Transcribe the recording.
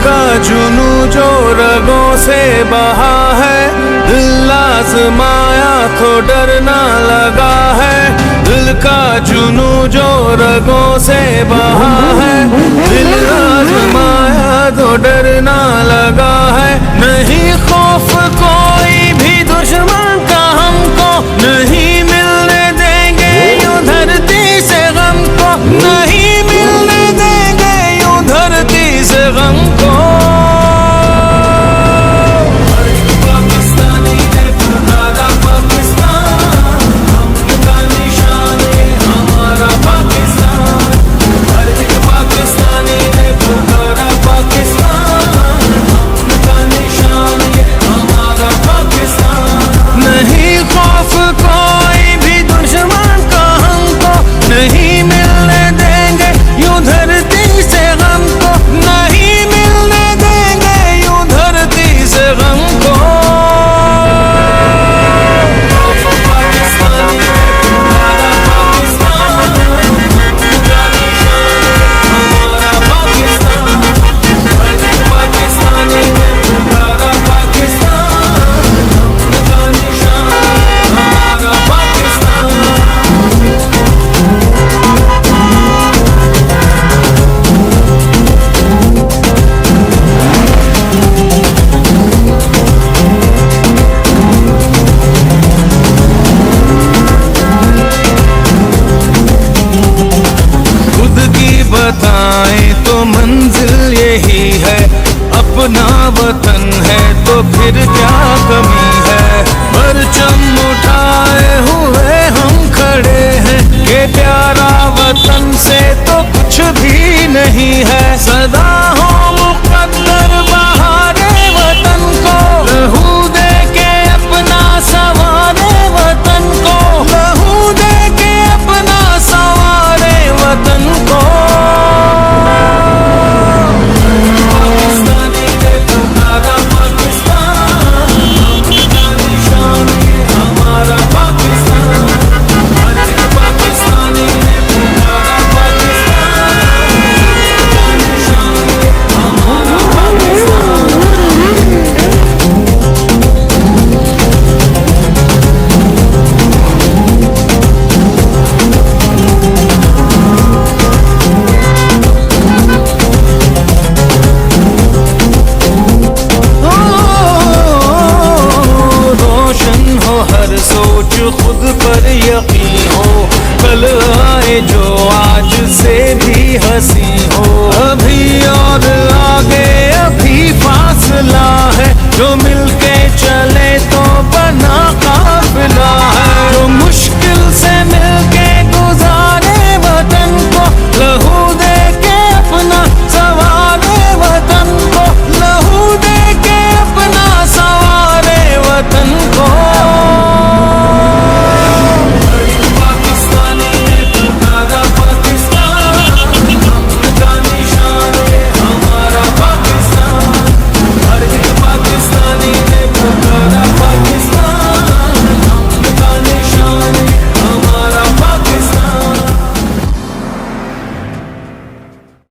का जुनू जो रगों से बहा है, दिल आजमाया तो डरना लगा है। दिल का जुनू जो रगों से बहा है, दिल आजमाया तो डरना लगा है। नहीं खौफ कोई भी दुश्मन का हमको, नहीं मिलने देंगे यूं धरती से गम को, नहीं मिलने देंगे यूं धरती से गम को। बताएं तो मंजिल यही है, अपना वतन है तो फिर क्या कमी है। परचम उठाए हुए हम खड़े हैं, कि प्यारा वतन से तो कुछ भी नहीं है। सदा